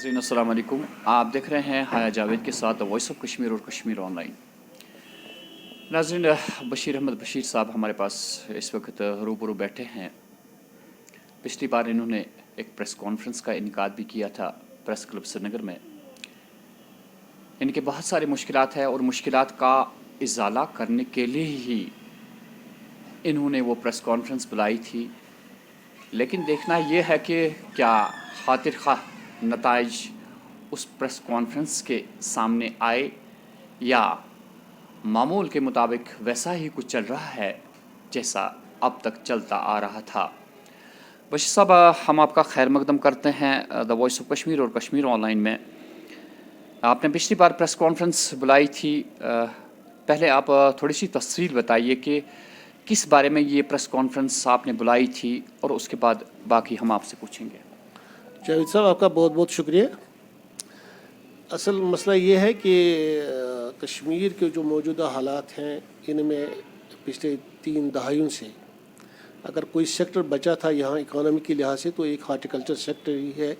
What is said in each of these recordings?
नाज़रीन अस्सलाम वालेकुम। आप देख रहे हैं हाया जावेद के साथ वॉइस ऑफ कश्मीर और कश्मीर ऑनलाइन। नाज़रीन, बशीर अहमद बशीर साहब हमारे पास इस वक्त रूबरू बैठे हैं। पिछली बार इन्होंने एक प्रेस कॉन्फ्रेंस का इनकाद भी किया था प्रेस क्लब श्रीनगर में। इनके बहुत सारी मुश्किलात हैं और मुश्किलात का इजाला करने के लिए ही इन्होंने वो प्रेस कॉन्फ्रेंस बुलाई थी। लेकिन देखना ये है कि क्या खातिर खाह नताइज उस प्रेस कॉन्फ्रेंस के सामने आए या मामूल के मुताबिक वैसा ही कुछ चल रहा है जैसा अब तक चलता आ रहा था। बशीर साहब, हम आपका खैर मकदम करते हैं द वॉइस ऑफ कश्मीर और कश्मीर ऑनलाइन में। आपने पिछली बार प्रेस कॉन्फ्रेंस बुलाई थी, पहले आप थोड़ी सी तफसील बताइए कि किस बारे में ये प्रेस कॉन्फ्रेंस आपने बुलाई थी और उसके बाद बाकी हम आपसे पूछेंगे। जावेद साहब, आपका बहुत बहुत शुक्रिया। असल मसला ये है कि कश्मीर के जो मौजूदा हालात हैं इनमें पिछले 3 दहाइयों से अगर कोई सेक्टर बचा था यहाँ इकानमी के लिहाज से तो एक हार्टिकल्चर सेक्टर ही है,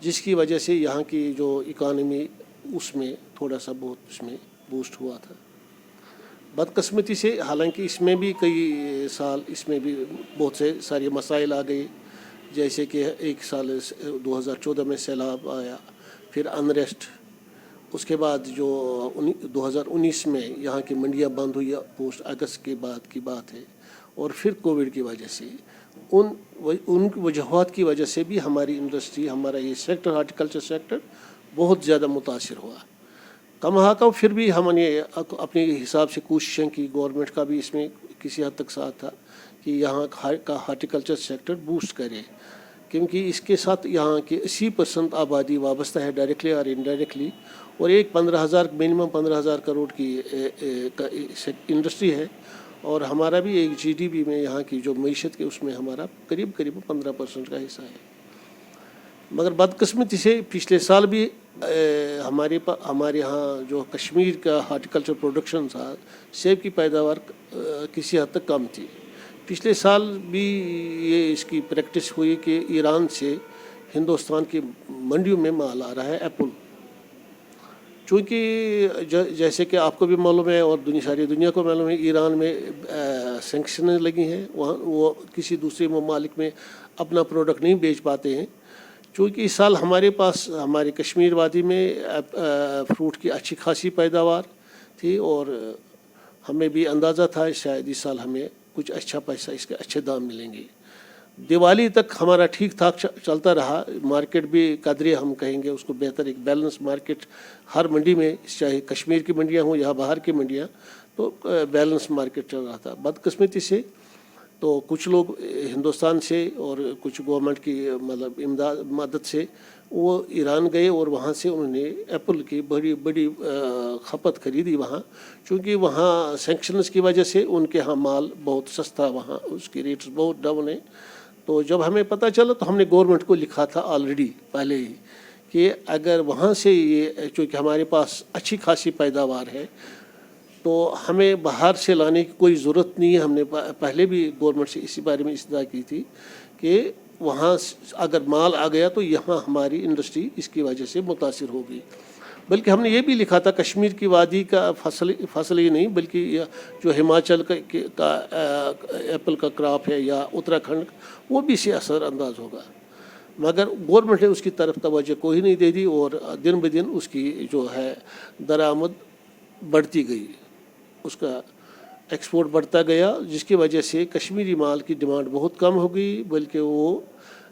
जिसकी वजह से यहाँ की जो इकानमी उसमें थोड़ा सा बहुत उसमें बूस्ट हुआ था। बदकिस्मती से हालांकि इसमें भी कई साल इसमें भी बहुत से सारे मसाइल आ गए, जैसे कि एक साल 2014 में सैलाब आया, फिर अनरेस्ट, उसके बाद जो 2019 में यहाँ की मंडियाँ बंद हुई पोस्ट अगस्त के बाद की बात है, और फिर कोविड की वजह से उन वजूहात की वजह से भी हमारी इंडस्ट्री, हमारा ये सेक्टर हार्टिकल्चर सेक्टर बहुत ज़्यादा मुतासिर हुआ। कम फिर भी हमने अपने हिसाब से कोशिशें की, गवर्नमेंट का भी इसमें किसी हद तक साथ था कि यहाँ का हार्टिकल्चर सेक्टर बूस्ट करे, क्योंकि इसके साथ यहाँ की 80% आबादी वाबस्ता है डायरेक्टली और इनडायरेक्टली, और एक 15,000 मिनिमम 15,000 करोड़ की इंडस्ट्री है, और हमारा भी एक GDP में यहाँ की जो मईशत के उसमें हमारा करीब 15% का हिस्सा है। मगर बदकिस्मती से पिछले साल भी हमारे यहाँ जो कश्मीर का हार्टिकल्चर प्रोडक्शन था, सेब की पैदावार किसी हद तक कम थी। पिछले साल भी ये इसकी प्रैक्टिस हुई कि ईरान से हिंदुस्तान की मंडियों में माल आ रहा है एप्पल, चूँकि जैसे कि आपको भी मालूम है और सारी दुनिया को मालूम है, ईरान में सैंक्शन लगी हैं, वहाँ वो किसी दूसरे ममालिक में अपना प्रोडक्ट नहीं बेच पाते हैं। चूँकि इस साल हमारे पास हमारे कश्मीर वादी में फ्रूट की अच्छी खासी पैदावार थी, और हमें भी अंदाज़ा था शायद इस साल हमें कुछ अच्छा पैसा, इसके अच्छे दाम मिलेंगे। दिवाली तक हमारा ठीक ठाक चलता रहा, मार्केट भी कदरे हम कहेंगे उसको बेहतर, एक बैलेंस मार्केट हर मंडी में, चाहे कश्मीर की मंडियां हों या बाहर की मंडियां, तो बैलेंस मार्केट चल रहा था। बदकिस्मती से तो कुछ लोग हिंदुस्तान से और कुछ गवर्नमेंट की मतलब मदद से वो ईरान गए और वहाँ से उन्होंने एप्पल की बड़ी बड़ी खपत खरीदी वहाँ, क्योंकि वहाँ सैंक्शंस की वजह से उनके यहाँ माल बहुत सस्ता, वहाँ उसकी रेट्स बहुत डाउन है। तो जब हमें पता चला तो हमने गवर्नमेंट को लिखा था ऑलरेडी पहले ही कि अगर वहाँ से ये, चूँकि हमारे पास अच्छी खासी पैदावार है, तो हमें बाहर से लाने की कोई ज़रूरत नहीं है। हमने पहले भी गवर्नमेंट से इसी बारे में इस्तदा की थी कि वहाँ अगर माल आ गया तो यहाँ हमारी इंडस्ट्री इसकी वजह से मुतासिर होगी। बल्कि हमने ये भी लिखा था कश्मीर की वादी का फसल ही नहीं, बल्कि जो हिमाचल का एप्पल का क्रॉप है या उत्तराखंड, वो भी इससे असर अंदाज होगा। मगर गवर्नमेंट ने उसकी तरफ तवज्जो कोई नहीं दे दी, और दिन ब दिन उसकी जो है दरामद बढ़ती गई, उसका एक्सपोर्ट बढ़ता गया, जिसकी वजह से कश्मीरी माल की डिमांड बहुत कम हो गई। बल्कि वो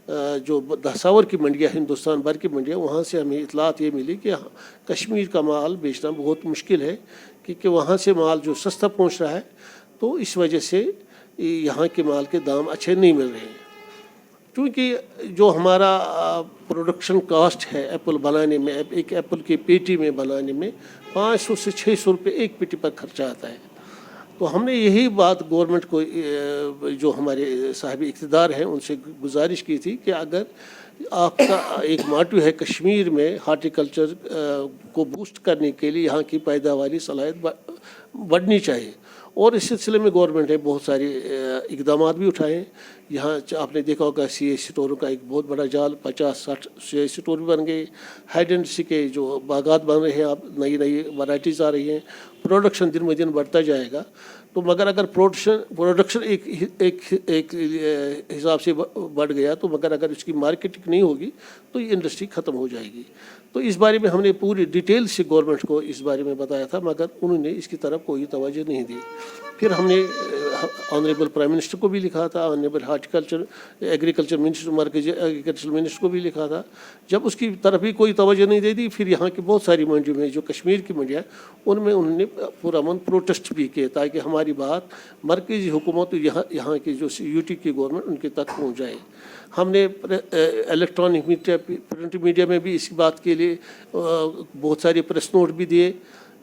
जो दसावर की मंडियाँ, हिंदुस्तान भर की मंडियाँ, वहाँ से हमें इतलात ये मिली कि कश्मीर का माल बेचना बहुत मुश्किल है, क्योंकि वहाँ से माल जो सस्ता पहुँच रहा है, तो इस वजह से यहाँ के माल के दाम अच्छे नहीं मिल रहे हैं। क्योंकि जो हमारा प्रोडक्शन कॉस्ट है एप्पल बनाने में, एक एप्पल की पेटी में बनाने में 500 से 600 रुपये एक पेटी पर खर्चा आता है। तो हमने यही बात गवर्नमेंट को, जो हमारे साहिब इक़्तिदार हैं, उनसे गुजारिश की थी कि अगर आपका एक मोटिव है कश्मीर में हार्टिकल्चर को बूस्ट करने के लिए यहाँ की पैदावारी सलाहियत बढ़नी चाहिए, اور इस सिलसिले में गवर्नमेंट ने बहुत सारे इकदाम भी उठाए हैं। यहाँ आपने देखा होगा सी स्टोरों का एक बहुत बड़ा जाल 50-60 सी स्टोर भी बन गए। हाइड एंड सी के जो बागात बन रहे हैं, अब नई नई वैराइटीज़ आ रही हैं, प्रोडक्शन दिन ब दिन बढ़ता जाएगा। तो मगर अगर प्रोडक्शन एक हिसाब से बढ़ गया तो मगर अगर इसकी मार्केटिंग नहीं होगी तो ये इंडस्ट्री ख़त्म हो जाएगी। तो इस बारे में हमने पूरी डिटेल से गवर्नमेंट को इस बारे में बताया था, मगर उन्होंने इसकी तरफ कोई तवज्जो नहीं दी। फिर हमने ऑनरेबल प्राइम मिनिस्टर को भी लिखा था, ऑनरेबल एग्रीकल्चर मिनिस्टर, मरकजी एग्रीकल्चर मिनिस्टर को भी लिखा था। जब उसकी तरफ भी कोई तवज्जो नहीं दे दी, फिर यहाँ की बहुत सारी मंडियों में, जो कश्मीर की मंडियाँ, उनमें उन्होंने पुरअमन प्रोटेस्ट भी किए ताकि हमारी बात मरकजी हुकूमत यहाँ की जो यूटी की गवर्नमेंट उनके तक पहुँच जाए। हमने इलेक्ट्रॉनिक मीडिया, प्रिंट मीडिया में भी इस बात के लिए बहुत सारे प्रेस नोट भी दिए।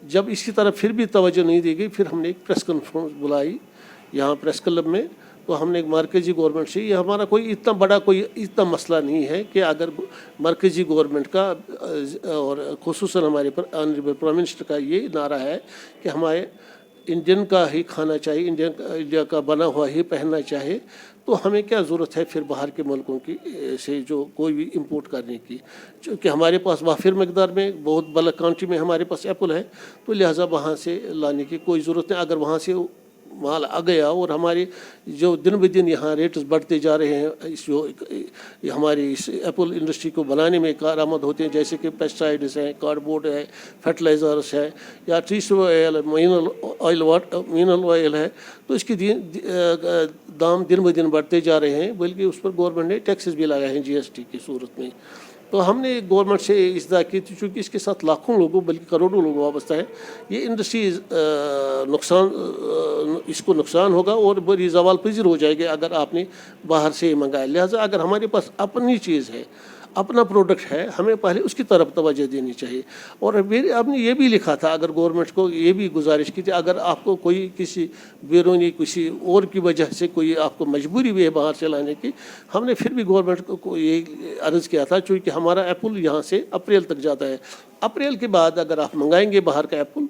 जब इसकी तरफ फिर भी तवज्जो नहीं दी गई, फिर हमने एक प्रेस कॉन्फ्रेंस बुलाई यहाँ प्रेस क्लब में। तो हमने मरकजी गवर्नमेंट से, ये हमारा कोई इतना बड़ा कोई इतना मसला नहीं है कि अगर मरकजी गवर्नमेंट का और खुसूसन हमारे पर ऑनरेबल प्राइम मिनिस्टर का ये नारा है कि हमारे इंडियन का ही खाना चाहिए, इंडिया का बना हुआ ही पहनना चाहिए, तो हमें क्या ज़रूरत है फिर बाहर के मुल्कों की से जो कोई भी इंपोर्ट करने की। क्योंकि हमारे पास वाफिर मकदार में बहुत बड़ा क्वांटिटी में हमारे पास एप्पल है, तो लिहाजा वहाँ से लाने की कोई ज़रूरत नहीं। अगर वहाँ से माल आ गया और हमारे जो दिन ब दिन यहाँ रेट्स बढ़ते जा रहे हैं, इस जो हमारी इस एप्पल इंडस्ट्री को बनाने में कारआमद होते हैं, जैसे कि पेस्टिसाइड्स हैं, कार्डबोर्ड है, फर्टिलाइज़र्स है, या ट्रीस ऑयल, मिनरल ऑयल है, तो इसकी दाम दिन ब दिन बढ़ते जा रहे हैं। बल्कि उस पर गवर्नमेंट ने टैक्सेस भी लगाए हैं जीएसटी की सूरत में। तो हमने गवर्नमेंट से इस्दा की थी, चूँकि इसके साथ लाखों लोगों बल्कि करोड़ों लोग वाबस्ता है। ये इंडस्ट्री इसको नुकसान होगा और बड़ी ज़वाल पजीर हो जाएगी अगर आपने बाहर से मंगाया। लिहाजा अगर हमारे पास अपनी चीज़ है, अपना प्रोडक्ट है, हमें पहले उसकी तरफ तवज्जो देनी चाहिए। और मेरे आपने ये भी लिखा था, अगर गवर्नमेंट को ये भी गुजारिश की थी, अगर आपको कोई किसी बैरूनी किसी और की वजह से कोई आपको मजबूरी भी है बाहर से लाने की, हमने फिर भी गवर्नमेंट को ये अर्ज़ किया था, चूँकि हमारा एप्पल यहाँ से अप्रैल तक जाता है। अप्रैल के बाद अगर आप मंगाएंगे बाहर का एप्पल,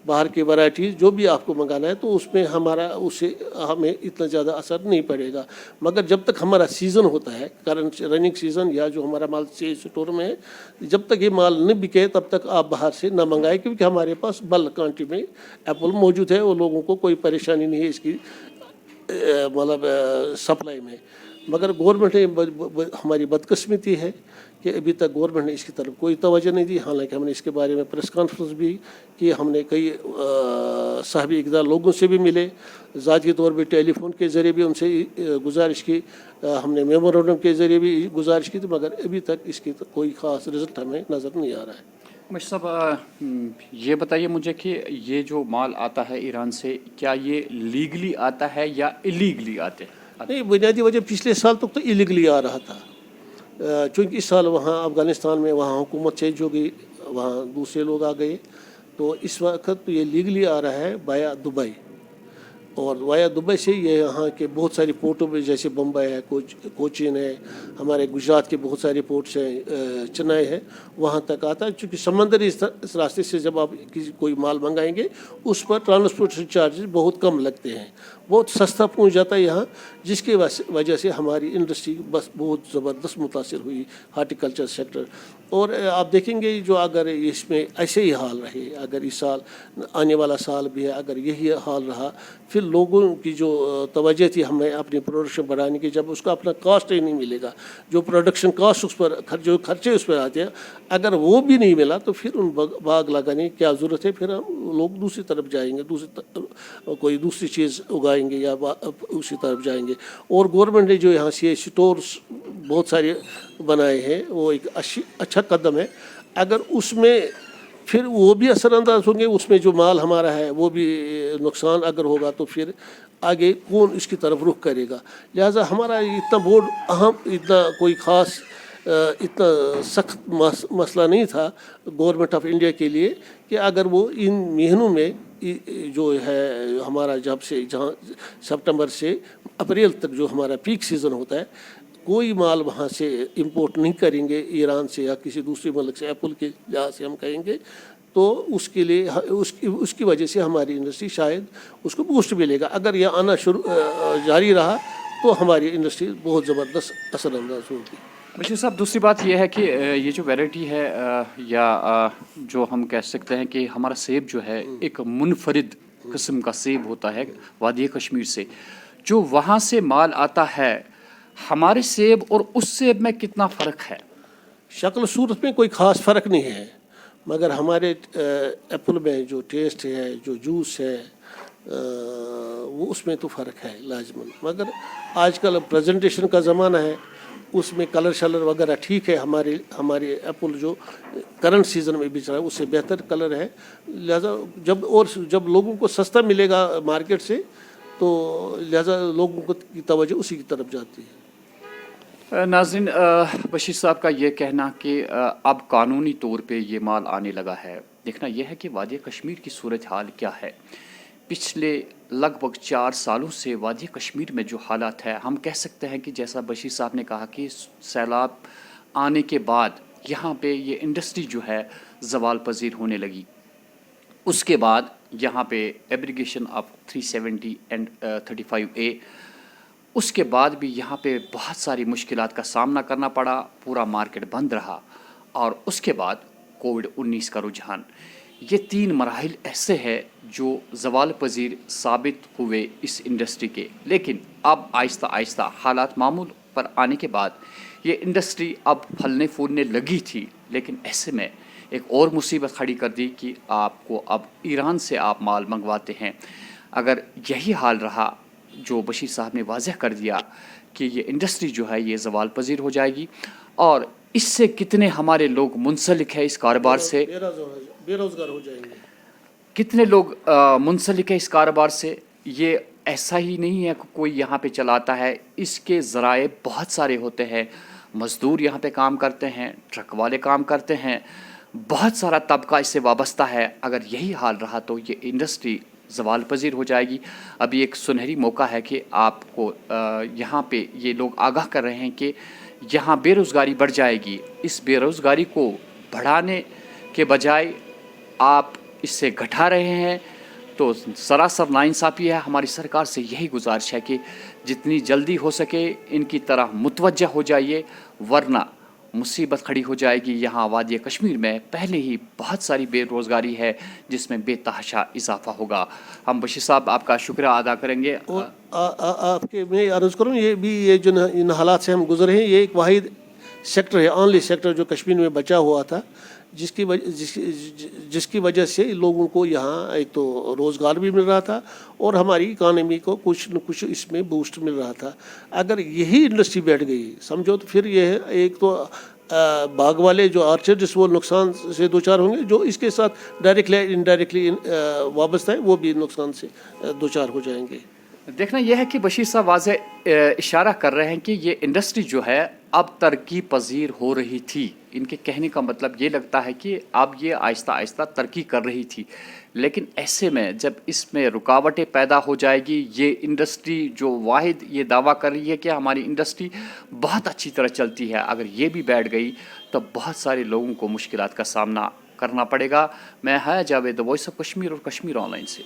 बाहर की वैराइटीज़ जो भी आपको मंगाना है, तो उसमें उससे हमें इतना ज़्यादा असर नहीं पड़ेगा। मगर जब तक हमारा सीज़न होता है, करंट रनिंग सीज़न, या जो हमारा माल स्टोर में है, जब तक ये माल नहीं बिके तब तक आप बाहर से ना मंगाएं, क्योंकि हमारे पास बल्क क्वांटिटी में एप्पल मौजूद है और लोगों को कोई परेशानी नहीं है इसकी मतलब सप्लाई में। मगर गवर्नमेंट ने हमारी बदकिस्मती है कि अभी तक गवर्नमेंट ने इसकी तरफ कोई तवज्जो नहीं दी। हालांकि हमने इसके बारे में प्रेस कॉन्फ्रेंस भी की, हमने कई साहब इक़दार लोगों से भी मिले, ज़ाती तौर पर टेलीफोन के ज़रिए भी उनसे गुजारिश की, हमने मेमोरेंडम के ज़रिए भी गुजारिश की थी, मगर अभी तक इसकी कोई ख़ास रिजल्ट हमें नज़र नहीं आ रहा है। मिस्टर साहब, ये बताइए मुझे कि ये जो माल आता है ईरान से, क्या ये लीगली आता है या इलीगली आते हैं? नहीं, बुनियादी वजह पिछले साल तक तो इलीगली आ रहा था, चूँकि इस साल वहाँ अफ़गानिस्तान में वहाँ हुकूमत चेंज हो गई, वहाँ दूसरे लोग आ गए, तो इस वक्त तो ये लीगली आ रहा है वाया दुबई। और वाया दुबई से ये यहाँ के बहुत सारी पोर्टों में, जैसे बम्बई है, कोचीन है, हमारे गुजरात के बहुत सारे पोर्ट्स हैं, चेन्नई है, वहाँ तक आता है। चूँकि समंदरी इस रास्ते से जब आप कोई माल मंगाएंगे, उस पर ट्रांसपोर्टेशन चार्जेस बहुत कम लगते हैं, बहुत सस्ता पहुँच जाता है यहाँ, जिसकी वजह से हमारी इंडस्ट्री बस बहुत ज़बरदस्त मुतासिर हुई, हार्टिकल्चर सेक्टर। और आप देखेंगे जो अगर इसमें ऐसे ही हाल रहे, अगर इस साल आने वाला साल भी है, अगर यही हाल रहा, फिर लोगों की जो तवज्जो थी हमें अपनी प्रोडक्शन बढ़ाने की, जब उसका अपना कॉस्ट ही नहीं मिलेगा, जो प्रोडक्शन कॉस्ट उस पर जो खर्चे उस पर आते हैं, अगर वो भी नहीं मिला तो फिर उन बाग लगाने की क्या ज़रूरत है। फिर हम लोग दूसरी तरफ जाएंगे, कोई दूसरी चीज़ उगाएंगे या उसी तरफ जाएंगे। और गवर्नमेंट ने जो यहाँ से स्टोर्स बहुत सारे बनाए हैं, वो एक अच्छा कदम है। अगर उसमें फिर वो भी असरअंदाज होंगे, उसमें जो माल हमारा है वो भी नुकसान अगर होगा, तो फिर आगे कौन इसकी तरफ रुख करेगा। लिहाजा हमारा इतना बोर्ड अहम, इतना कोई ख़ास इतना सख्त मसला नहीं था गवर्नमेंट ऑफ इंडिया के लिए कि अगर वो इन महीनों में जो है हमारा जहाँ सितंबर से अप्रैल तक जो हमारा पीक सीज़न होता है, कोई माल वहाँ से इंपोर्ट नहीं करेंगे ईरान से या किसी दूसरे मुल्क से, एप्पल के लिहाज से हम कहेंगे, تو اس کے لیے اس کی وجہ سے ہماری انڈسٹری شاید اس کو بوسٹ ملے گا. اگر یہ آنا جاری رہا تو ہماری انڈسٹری بہت زبردست اثر انداز ہوگی. بشیر صاحب دوسری بات یہ ہے کہ یہ جو ویرائٹی ہے یا جو ہم کہہ سکتے ہیں کہ ہمارا سیب جو ہے ایک منفرد قسم کا سیب ہوتا ہے وادی کشمیر سے، جو وہاں سے مال آتا ہے ہمارے سیب اور اس سیب میں کتنا فرق ہے؟ شکل صورت میں کوئی خاص فرق نہیں ہے، مگر ہمارے ایپل میں جو ٹیسٹ ہے، جو جوس ہے، وہ اس میں تو فرق ہے لازماً. مگر آج کل پریزنٹیشن کا زمانہ ہے، اس میں کلر شلر وغیرہ ٹھیک ہے. ہمارے ایپل جو کرنٹ سیزن میں بچ رہا ہے اس سے بہتر کلر ہے. لہذا جب لوگوں کو سستا ملے گا مارکیٹ سے تو لہذا لوگوں کی توجہ اسی کی طرف جاتی ہے. ناظرین، بشیر صاحب کا یہ کہنا کہ اب قانونی طور پہ یہ مال آنے لگا ہے. دیکھنا یہ ہے کہ وادی کشمیر کی صورتحال کیا ہے. پچھلے لگ بھگ 4 سالوں سے وادی کشمیر میں جو حالات ہے، ہم کہہ سکتے ہیں کہ جیسا بشیر صاحب نے کہا کہ سیلاب آنے کے بعد یہاں پہ یہ انڈسٹری جو ہے زوال پذیر ہونے لگی. اس کے بعد یہاں پہ ایبریگیشن آف 370 اینڈ 35A، اس کے بعد بھی یہاں پہ بہت ساری مشکلات کا سامنا کرنا پڑا. پورا مارکیٹ بند رہا، اور اس کے بعد کووڈ-19 کا رجحان. یہ 3 مراحل ایسے ہیں جو زوال پذیر ثابت ہوئے اس انڈسٹری کے. لیکن اب آہستہ آہستہ حالات معمول پر آنے کے بعد یہ انڈسٹری اب پھلنے پھولنے لگی تھی. لیکن ایسے میں ایک اور مصیبت کھڑی کر دی کہ آپ کو اب ایران سے آپ مال منگواتے ہیں. اگر یہی حال رہا جو بشیر صاحب نے واضح کر دیا کہ یہ انڈسٹری جو ہے یہ زوال پذیر ہو جائے گی، اور اس سے کتنے ہمارے لوگ منسلک ہیں اس کاروبار سے، بے روزگار ہو جائیں گے. کتنے لوگ منسلک ہیں اس کاروبار سے. یہ ایسا ہی نہیں ہے کہ کوئی یہاں پہ چلاتا ہے، اس کے ذرائع بہت سارے ہوتے ہیں. مزدور یہاں پہ کام کرتے ہیں، ٹرک والے کام کرتے ہیں، بہت سارا طبقہ اس سے وابستہ ہے. اگر یہی حال رہا تو یہ انڈسٹری زوال پذیر ہو جائے گی. ابھی ایک سنہری موقع ہے کہ آپ کو یہاں پہ یہ لوگ آگاہ کر رہے ہیں کہ یہاں بے روزگاری بڑھ جائے گی. اس بے روزگاری کو بڑھانے کے بجائے آپ اس سے گھٹا رہے ہیں، تو سراسر ناانصافی ہے. ہماری سرکار سے یہی گزارش ہے کہ جتنی جلدی ہو سکے ان کی طرح متوجہ ہو جائیے، ورنہ مصیبت کھڑی ہو جائے گی. یہاں وادی کشمیر میں پہلے ہی بہت ساری بے روزگاری ہے جس میں بے تحاشا اضافہ ہوگا. ہم بشیر صاحب آپ کا شکریہ ادا کریں گے. آپ کے میں عرض کروں، یہ جو ان حالات سے ہم گزرے ہیں، یہ ایک واحد سیکٹر ہے، اونلی سیکٹر جو کشمیر میں بچا ہوا تھا، جس کی وجہ سے لوگوں کو یہاں ایک تو روزگار بھی مل رہا تھا اور ہماری اکانومی کو کچھ نہ کچھ اس میں بوسٹ مل رہا تھا. اگر یہی انڈسٹری بیٹھ گئی سمجھو تو پھر یہ ایک تو باغ والے جو آرچرڈس وہ نقصان سے دوچار ہوں گے، جو اس کے ساتھ ڈائریکٹلی انڈائریکٹلی وابستہ ہیں وہ بھی نقصان سے دوچار ہو جائیں گے. دیکھنا یہ ہے کہ بشیر صاحب واضح اشارہ کر رہے ہیں کہ یہ انڈسٹری جو ہے اب ترقی پذیر ہو رہی تھی. ان کے کہنے کا مطلب یہ لگتا ہے کہ اب یہ آہستہ آہستہ ترقی کر رہی تھی. لیکن ایسے میں جب اس میں رکاوٹیں پیدا ہو جائے گی، یہ انڈسٹری جو واحد یہ دعویٰ کر رہی ہے کہ ہماری انڈسٹری بہت اچھی طرح چلتی ہے، اگر یہ بھی بیٹھ گئی تو بہت سارے لوگوں کو مشکلات کا سامنا کرنا پڑے گا. میں حیا جاوید، وائس آف کشمیر اور کشمیر آن لائن سے.